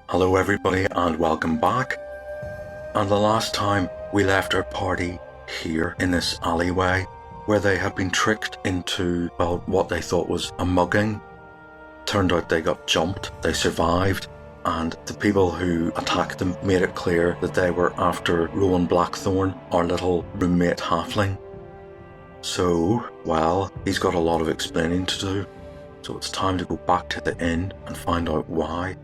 Hello everybody and welcome back. And the last time we left our party here in this alleyway where they had been tricked into, well, what they thought was a mugging. Turned out they got jumped, they survived, and the people who attacked them made it clear that they were after Rowan Blackthorn, our little roommate halfling. So, well, he's got a lot of explaining to do, so it's time to go back to the inn and find out why.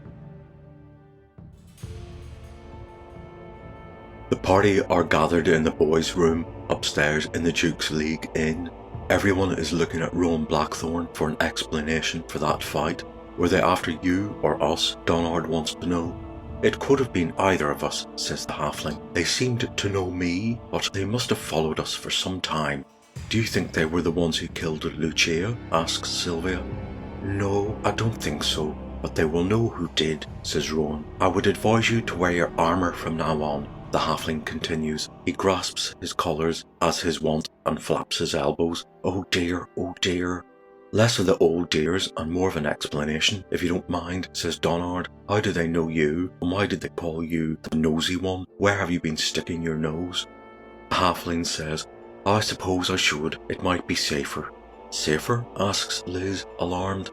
The party are gathered in the boys' room upstairs in the Duke's League Inn. Everyone is looking at Rowan Blackthorn for an explanation for that fight. Were they after you or us? Donard wants to know. It could have been either of us, says the halfling. They seemed to know me, but they must have followed us for some time. Do you think they were the ones who killed Lucia? Asks Sylvia. No, I don't think so, but they will know who did, says Rowan. I would advise you to wear your armour from now on. The halfling continues. He grasps his collars as his wont and flaps his elbows. Oh dear, oh dear. Less of the old dears and more of an explanation, if you don't mind, says Donard. How do they know you, and why did they call you the nosy one? Where have you been sticking your nose? The halfling says, I suppose I should. It might be safer. Safer? Asks Liz, alarmed.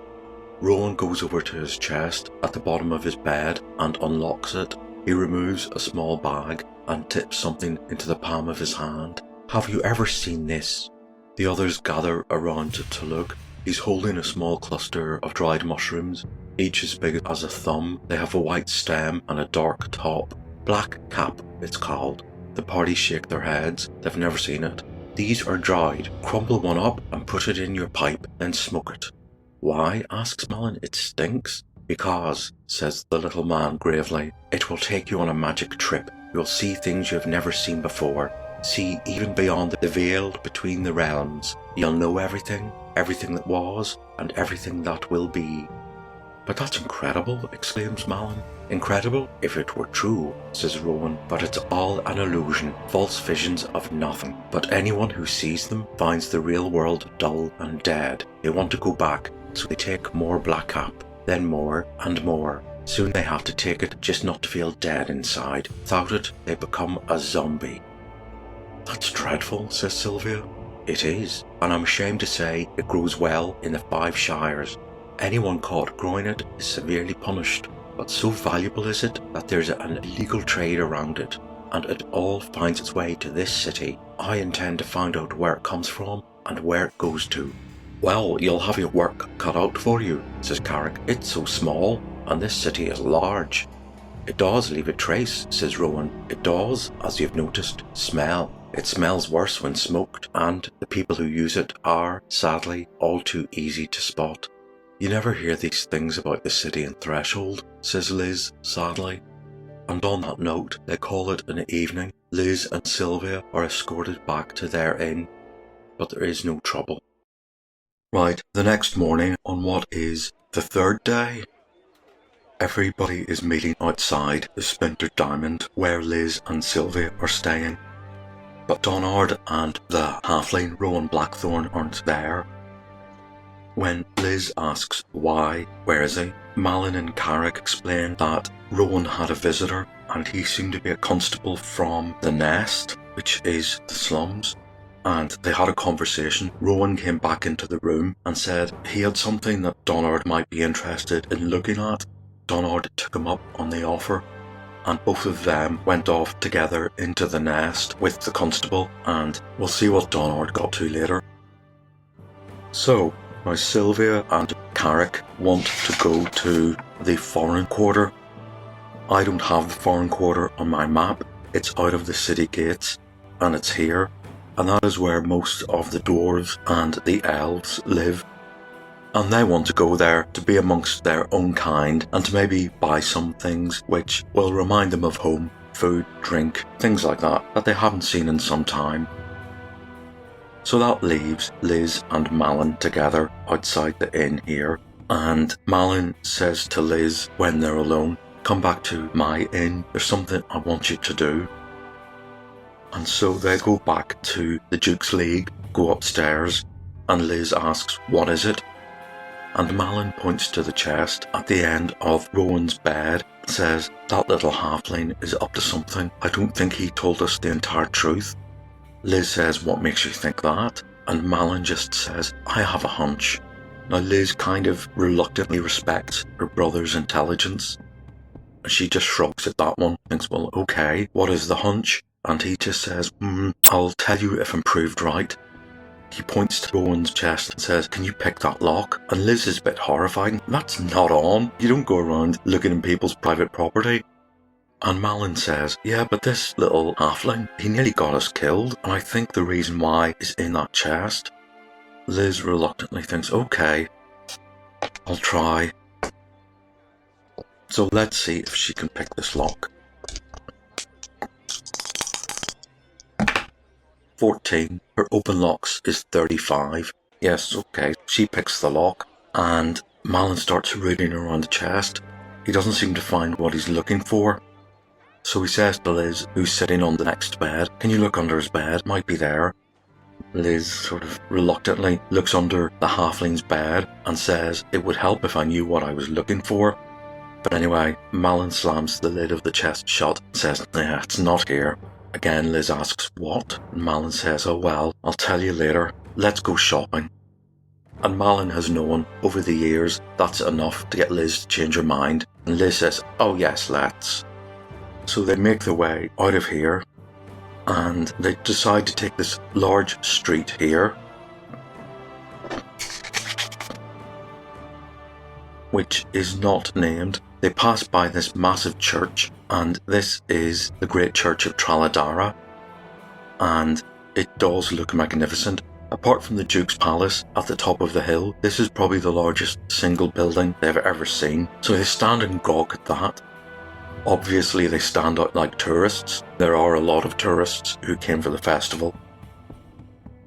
Rowan goes over to his chest at the bottom of his bed and unlocks it. He removes a small bag and tips something into the palm of his hand. Have you ever seen this? The others gather around to look. He's holding a small cluster of dried mushrooms, each as big as a thumb. They have a white stem and a dark top. Black cap, it's called. The party shake their heads. They've never seen it. These are dried. Crumble one up and put it in your pipe, then smoke it. Why? Asks Malin. It stinks. Because, says the little man gravely, it will take you on a magic trip. You'll see things you've never seen before. See even beyond the veil between the realms. You'll know everything, everything that was, and everything that will be. But that's incredible, exclaims Malin. Incredible if it were true, says Rowan, but it's all an illusion, false visions of nothing. But anyone who sees them finds the real world dull and dead. They want to go back, so they take more blackcap. Then more and more. Soon they have to take it just not to feel dead inside. Without it, they become a zombie. That's dreadful, says Sylvia. It is, and I'm ashamed to say it grows well in the 5 Shires. Anyone caught growing it is severely punished, but so valuable is it that there's an illegal trade around it, and it all finds its way to this city. I intend to find out where it comes from and where it goes to. Well, you'll have your work cut out for you, says Carrick. It's so small, and this city is large. It does leave a trace, says Rowan. It does, as you've noticed, smell. It smells worse when smoked, and the people who use it are, sadly, all too easy to spot. You never hear these things about the city and Threshold, says Liz, sadly. And on that note, they call it an evening. Liz and Sylvia are escorted back to their inn, but there is no trouble. Right, the next morning, on what is the 3rd day, everybody is meeting outside the Splintered Diamond where Liz and Sylvia are staying. But Donard and the halfling Rowan Blackthorn aren't there. When Liz asks why, where is he, Malin and Carrick explain that Rowan had a visitor and he seemed to be a constable from the Nest, which is the slums. And they had a conversation. Rowan came back into the room and said he had something that Donard might be interested in looking at. Donard took him up on the offer, and both of them went off together into the Nest with the constable, and we'll see what Donard got to later. So, now Sylvia and Carrick want to go to the foreign quarter. I don't have the foreign quarter on my map. It's out of the city gates, and it's here. And that is where most of the dwarves and the elves live. And they want to go there to be amongst their own kind and to maybe buy some things which will remind them of home, food, drink, things like that they haven't seen in some time. So that leaves Liz and Malin together outside the inn here. And Malin says to Liz when they're alone, come back to my inn, there's something I want you to do. And so they go back to the Duke's League, go upstairs, and Liz asks, what is it? and Malin points to the chest at the end of Rowan's bed and says, "That little halfling is up to something. I don't think he told us the entire truth." Liz says, "What makes you think that?" And Malin just says, "I have a hunch." Now Liz kind of reluctantly respects her brother's intelligence. She just shrugs at that one, thinks, well, okay, what is the hunch? And he just says, I'll tell you if I'm proved right. He points to Rowan's chest and says, "Can you pick that lock?" And Liz is a bit horrified. That's not on. You don't go around looking in people's private property. And Malin says, "Yeah, but this little halfling, he nearly got us killed, and I think the reason why is in that chest." Liz reluctantly thinks, okay, I'll try. So let's see if she can pick this lock. 14. Her open locks is 35. Yes, okay. She picks the lock, and Malin starts rooting around the chest. He doesn't seem to find what he's looking for. So he says to Liz, who's sitting on the next bed, "Can you look under his bed? Might be there." Liz sort of reluctantly looks under the halfling's bed and says, "It would help if I knew what I was looking for." But anyway, Malin slams the lid of the chest shut and says, "Yeah, it's not here." Again, Liz asks, "What?" And Malin says, "Oh well, I'll tell you later. Let's go shopping." And Malin has known over the years that's enough to get Liz to change her mind. And Liz says, "Oh yes, let's." So they make their way out of here, and they decide to take this large street here, which is not named. They pass by this massive church, and this is the Great Church of Traladara, and it does look magnificent. Apart from the Duke's Palace at the top of the hill, this is probably the largest single building they've ever seen, so they stand and gawk at that. Obviously they stand out like tourists. There are a lot of tourists who came for the festival.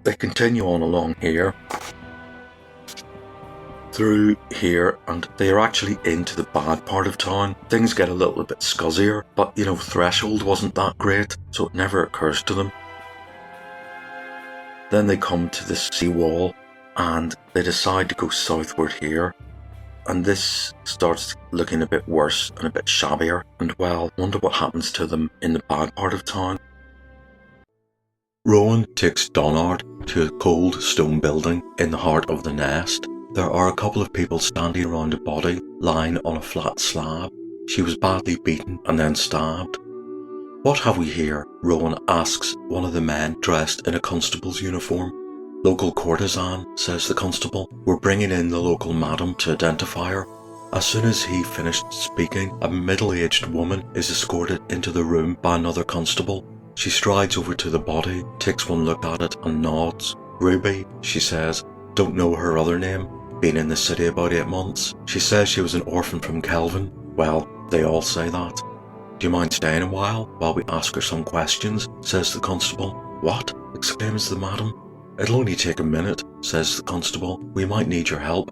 They continue on along here, through here, and they are actually into the bad part of town. Things get a little bit scuzzier, but Threshold wasn't that great, so it never occurs to them. Then they come to this seawall, and they decide to go southward here, and this starts looking a bit worse and a bit shabbier, and well, wonder what happens to them in the bad part of town. Rowan takes Donard to a cold stone building in the heart of the nest. There are a couple of people standing around a body lying on a flat slab. She was badly beaten and then stabbed. "What have we here?" Rowan asks one of the men dressed in a constable's uniform. "Local courtesan," says the constable. "We're bringing in the local madam to identify her." As soon as he finished speaking, a middle-aged woman is escorted into the room by another constable. She strides over to the body, takes one look at it and nods. "Ruby," she says. "Don't know her other name. Been in the city about 8 months. She says she was an orphan from Kelvin." Well, they all say that. "Do you mind staying a while we ask her some questions?" says the constable. "What?" exclaims the madam. "It'll only take a minute," says the constable. "We might need your help."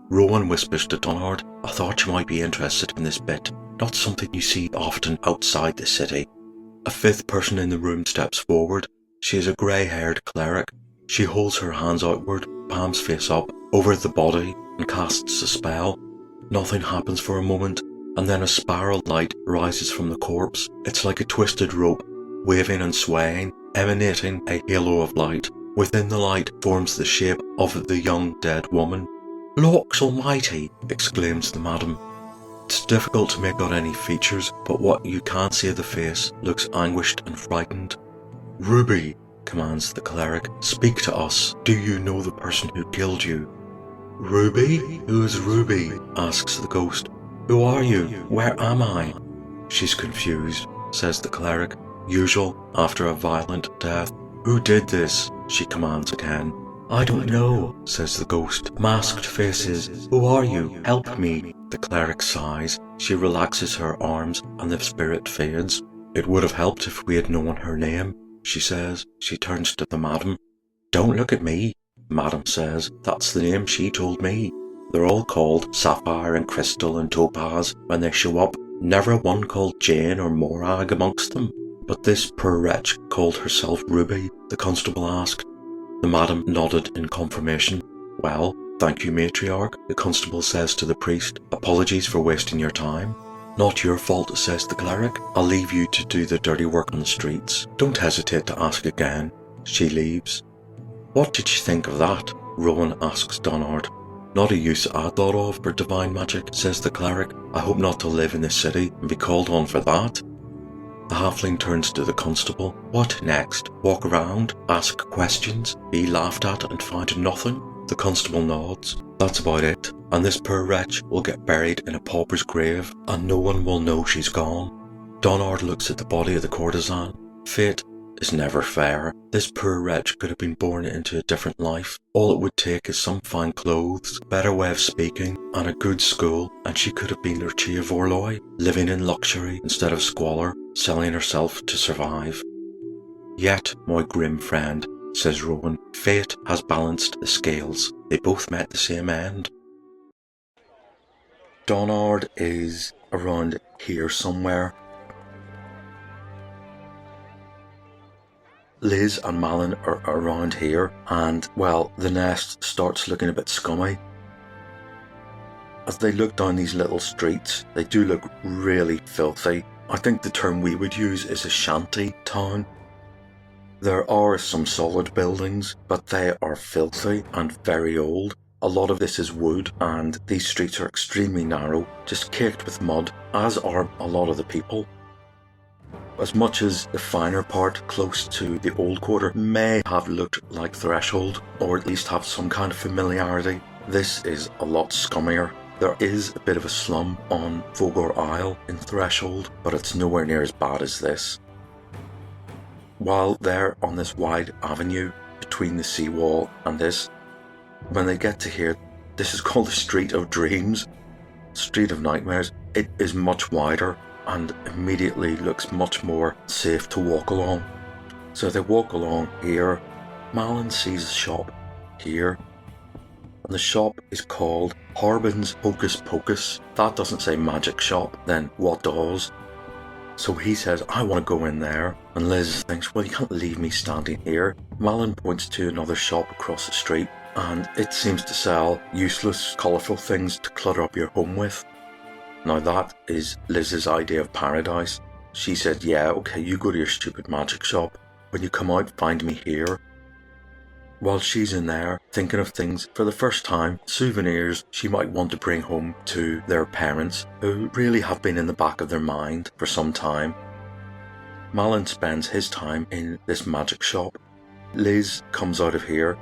Rowan whispers to Donard, "I thought you might be interested in this bit. Not something you see often outside the city." A fifth person in the room steps forward. She is a grey-haired cleric. She holds her hands outward, palms face up, over the body and casts a spell. Nothing happens for a moment, and then a spiral light rises from the corpse. It's like a twisted rope, waving and swaying, emanating a halo of light. Within the light forms the shape of the young dead woman. "Lorks almighty!" exclaims the madam. It's difficult to make out any features, but what you can see of the face looks anguished and frightened. "Ruby," commands the cleric, "speak to us. Do you know the person who killed you?" "Ruby? Who is Ruby?" asks the ghost. "Who are you? Where am I?" "She's confused," says the cleric. "Usual after a violent death." "Who did this?" she commands again. "I don't know," says the ghost. "Masked faces. Who are you? Help me." The cleric sighs. She relaxes her arms and the spirit fades. "It would have helped if we had known her name," she says. She turns to the madam. "Don't look at me," madam says. "That's the name she told me. They're all called Sapphire and Crystal and Topaz when they show up. Never one called Jane or Morag amongst them." "But this poor wretch called herself Ruby?" the constable asked. The madam nodded in confirmation. "Well, "Thank you, matriarch," the constable says to the priest. "Apologies for wasting your time." "Not your fault," says the cleric. "I'll leave you to do the dirty work on the streets. Don't hesitate to ask again." She leaves. "What did you think of that?" Rowan asks Donard. "Not a use I thought of for divine magic," says the cleric. "I hope not to live in this city and be called on for that." The halfling turns to the constable. "What next? Walk around, ask questions, be laughed at and find nothing?" The constable nods. "That's about it. And this poor wretch will get buried in a pauper's grave, and no one will know she's gone." Donard looks at the body of the courtesan. Fate is never fair. This poor wretch could have been born into a different life. All it would take is some fine clothes, a better way of speaking, and a good school, and she could have been Lucia Vorloy, living in luxury instead of squalor, selling herself to survive. "Yet, my grim friend," says Rowan, "fate has balanced the scales. They both met the same end." Donard is around here somewhere. Liz and Malin are around here, and, well, the nest starts looking a bit scummy. As they look down these little streets, they do look really filthy. I think the term we would use is a shanty town. There are some solid buildings, but they are filthy and very old. A lot of this is wood, and these streets are extremely narrow, just caked with mud, as are a lot of the people. As much as the finer part close to the old quarter may have looked like Threshold, or at least have some kind of familiarity, this is a lot scummier. There is a bit of a slum on Vogor Isle in Threshold, but it's nowhere near as bad as this. While they're on this wide avenue between the seawall and this, when they get to here, this is called the Street of Dreams, Street of Nightmares. It is much wider and immediately looks much more safe to walk along. So they walk along here. Malin sees a shop here, and the shop is called Harbin's Hocus Pocus. That doesn't say magic shop, then what does? So he says, "I want to go in there," and Liz thinks, "Well, you can't leave me standing here." Malin points to another shop across the street, and it seems to sell useless, colourful things to clutter up your home with. Now that is Liz's idea of paradise. She said, "Yeah, okay, you go to your stupid magic shop. When you come out, find me here." While she's in there, thinking of things for the first time, souvenirs she might want to bring home to their parents, who really have been in the back of their mind for some time. Malin spends his time in this magic shop. Liz comes out of here,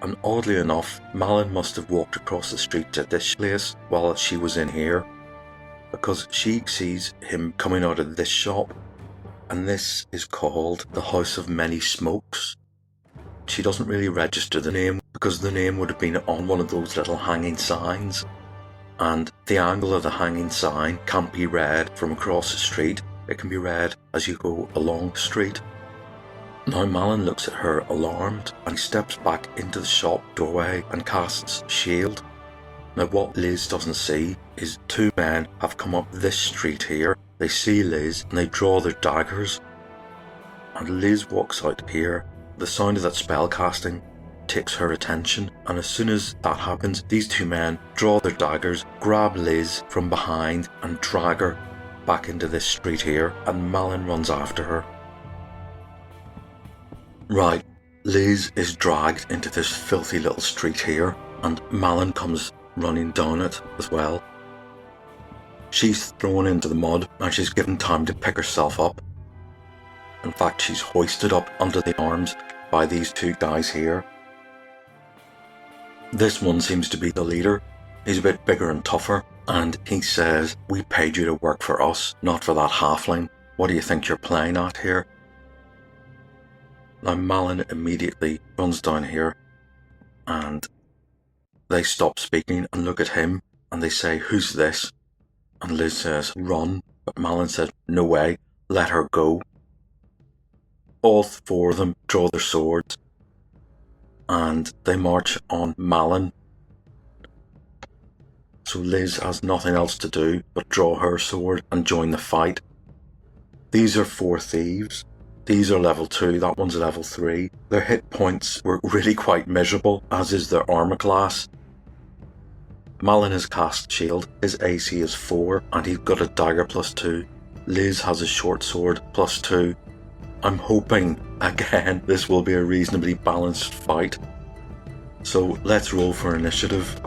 and oddly enough, Malin must have walked across the street to this place while she was in here, because she sees him coming out of this shop, and this is called the House of Many Smokes. She doesn't really register the name because the name would have been on one of those little hanging signs, and the angle of the hanging sign can't be read from across the street. It can be read as you go along the street. Now Malin looks at her alarmed, and he steps back into the shop doorway and casts Shield. Now what Liz doesn't see is two men have come up this street here. They see Liz and they draw their daggers, and Liz walks out here. The sound of that spell casting takes her attention, and as soon as that happens, these two men draw their daggers, grab Liz from behind and drag her back into this street here, and Malin runs after her. Right, Liz is dragged into this filthy little street here, and Malin comes running down it as well. She's thrown into the mud, and she's given time to pick herself up. In fact, she's hoisted up under the arms by these two guys here. This one seems to be the leader. He's a bit bigger and tougher, and he says, "We paid you to work for us, not for that halfling. What do you think you're playing at here?" Now Malin immediately runs down here, and they stop speaking and look at him, and they say, "Who's this?" And Liz says, "Run," but Malin says, "No way, let her go." All four of them draw their swords, and they march on Malin. So Liz has nothing else to do but draw her sword and join the fight. These are four thieves. These are level 2, that one's level 3. Their hit points were really quite miserable, as is their armor class. Malin has cast shield, his AC is 4 and he's got a dagger +2. Liz has a short sword +2. I'm hoping, again, this will be a reasonably balanced fight. So let's roll for initiative.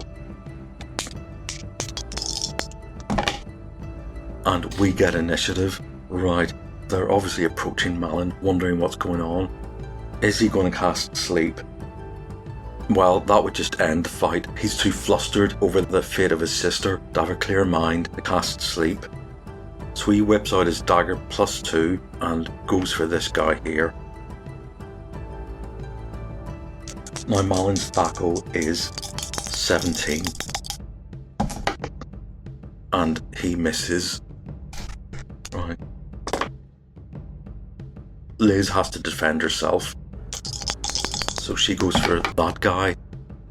And we get initiative. Right, they're obviously approaching Malin, wondering what's going on. Is he going to cast sleep? Well, that would just end the fight. He's too flustered over the fate of his sister to have a clear mind to cast sleep. So he whips out his dagger +2 and goes for this guy here. Now Malin's Thaco is 17. And he misses. Right. Liz has to defend herself. So she goes for that guy.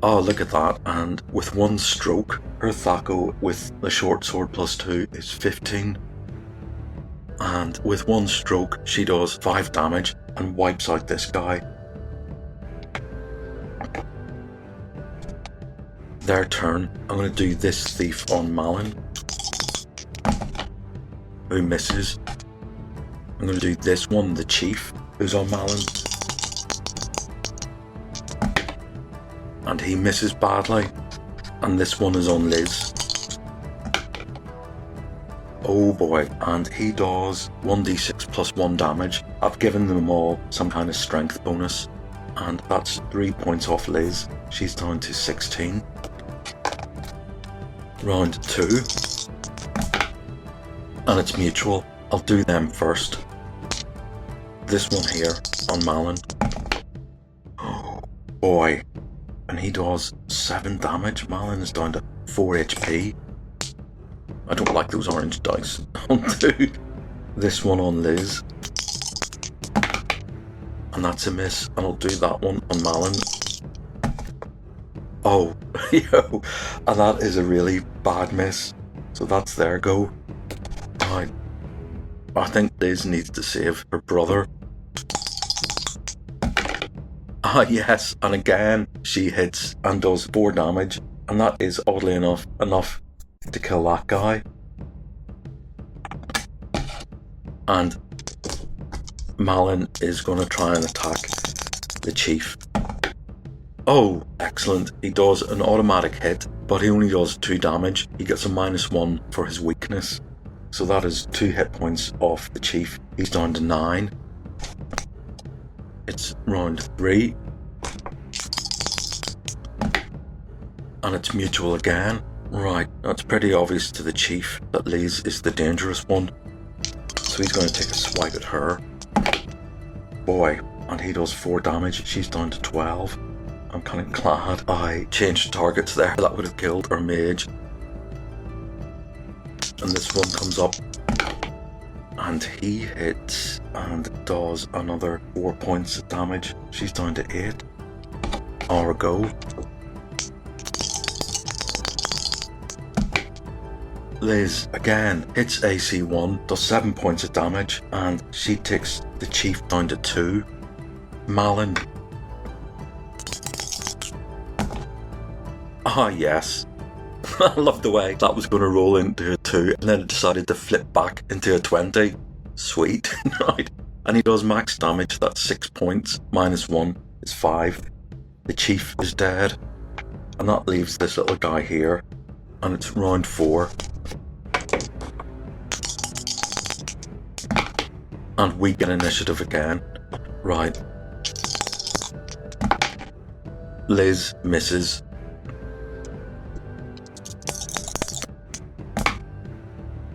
Oh, look at that. And with one stroke, her Thaco with the short sword +2 is 15. And with one stroke, she does 5 damage and wipes out this guy. Their turn. I'm going to do this thief on Malin, who misses. I'm going to do this one, the chief, who's on Malin. And he misses badly. And this one is on Liz. Oh boy, and he does 1d6 +1 damage. I've given them all some kind of strength bonus. And that's 3 points off Liz. She's down to 16. Round 2. And it's mutual. I'll do them first. This one here on Malin. Oh boy. And he does 7 damage. Malin is down to 4 HP. I don't like those orange dice. I'll do this one on Liz. And that's a miss. And I'll do that one on Malin. Oh, yo. And that is a really bad miss. So that's their go. Right. I think Liz needs to save her brother. Ah, yes, and again, she hits and does 4 damage, and that is, oddly enough to kill that guy. And Malin is going to try and attack the chief. Oh, excellent. He does an automatic hit, but he only does 2 damage. He gets a -1 for his weakness. So that is 2 hit points off the chief. He's down to 9. It's round 3. And it's mutual again. Right, that's pretty obvious to the chief that Liz is the dangerous one. So he's going to take a swipe at her. Boy, and he does 4 damage. She's down to 12. I'm kind of glad I changed targets there. That would have killed our mage. And this one comes up. And he hits and does another 4 points of damage. She's down to 8. Our go. Liz, again, hits AC 1, does 7 points of damage, and she takes the chief down to 2. Malin. Ah, yes. I love the way that was going to roll into a 2, and then it decided to flip back into a 20. Sweet. Right. And he does max damage, that's 6 points, -1 is 5. The chief is dead. And that leaves this little guy here, and it's round 4. And we get initiative again. Right. Liz misses.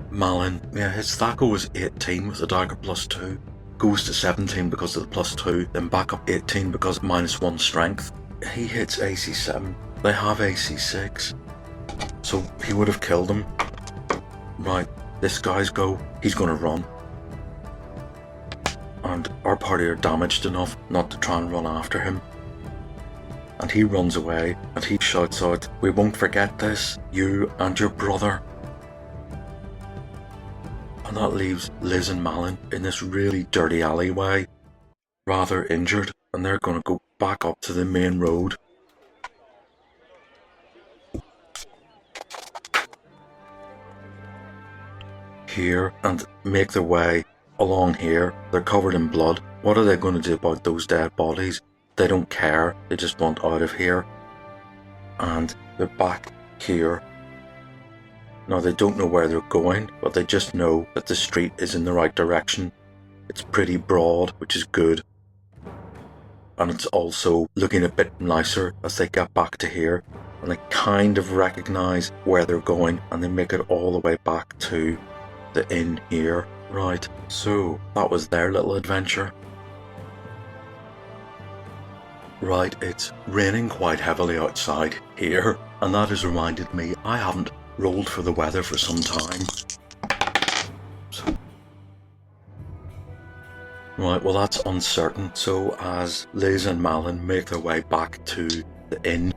Malin, yeah, his Thaco was 18 with the dagger +2. Goes to 17 because of the +2, then back up 18 because of -1 strength. He hits AC 7. They have AC 6. So he would have killed him. Right, this guy's go. He's gonna run. And our party are damaged enough not to try and run after him. And he runs away and he shouts out, "We won't forget this, you and your brother." And that leaves Liz and Malin in this really dirty alleyway, rather injured, and they're going to go back up to the main road. here and make their way along here. They're covered in blood. What are they going to do about those dead bodies? They don't care. They just want out of here. And they're back here. Now they don't know where they're going, but they just know that the street is in the right direction. It's pretty broad, which is good. And it's also looking a bit nicer as they get back to here. And they kind of recognise where they're going, and they make it all the way back to the inn here. Right, so that was their little adventure. Right, it's raining quite heavily outside here, and that has reminded me I haven't rolled for the weather for some time. Right, well that's uncertain. So as Liz and Malin make their way back to the inn,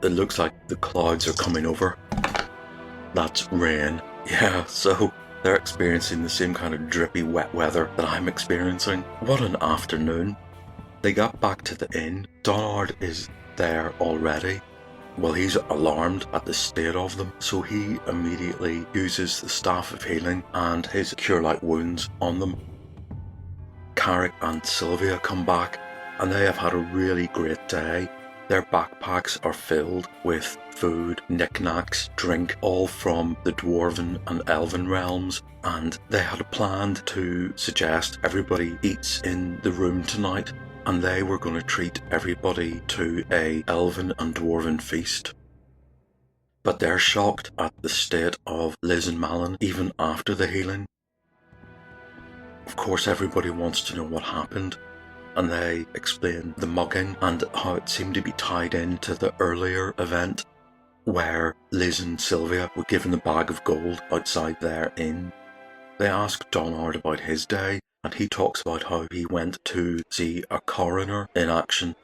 it looks like the clouds are coming over. That's rain. Yeah, so they're experiencing the same kind of drippy wet weather that I'm experiencing. What an afternoon. They got back to the inn. Donard is there already. Well, he's alarmed at the state of them, so he immediately uses the Staff of Healing and his Cure Light Wounds on them. Carrick and Sylvia come back, and they have had a really great day. Their backpacks are filled with food, knickknacks, drink, all from the Dwarven and Elven realms, and they had planned to suggest everybody eats in the room tonight, and they were going to treat everybody to a Elven and Dwarven feast. But they're shocked at the state of Liz and Malin even after the healing. Of course, everybody wants to know what happened, and they explain the mugging and how it seemed to be tied into the earlier event where Liz and Sylvia were given a bag of gold outside their inn. They ask Donard about his day, and he talks about how he went to see a coroner in action,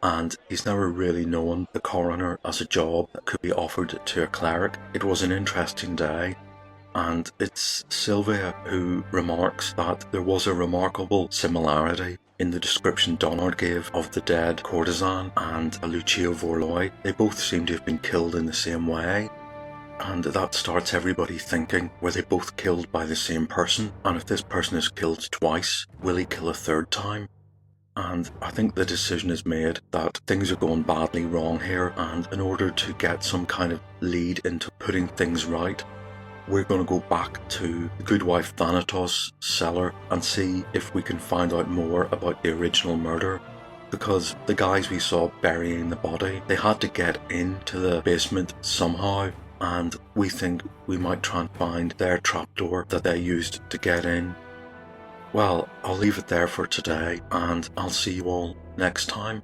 and he's never really known the coroner as a job that could be offered to a cleric. It was an interesting day. And it's Sylvia who remarks that there was a remarkable similarity in the description Donard gave of the dead courtesan and Lucio Vorloi. They both seem to have been killed in the same way, and that starts everybody thinking, were they both killed by the same person? And if this person is killed twice, will he kill a third time? And I think the decision is made that things are going badly wrong here, and in order to get some kind of lead into putting things right, we're going to go back to the Goodwife Thanatos' cellar and see if we can find out more about the original murder. Because the guys we saw burying the body, they had to get into the basement somehow, and we think we might try and find their trapdoor that they used to get in. Well, I'll leave it there for today, and I'll see you all next time.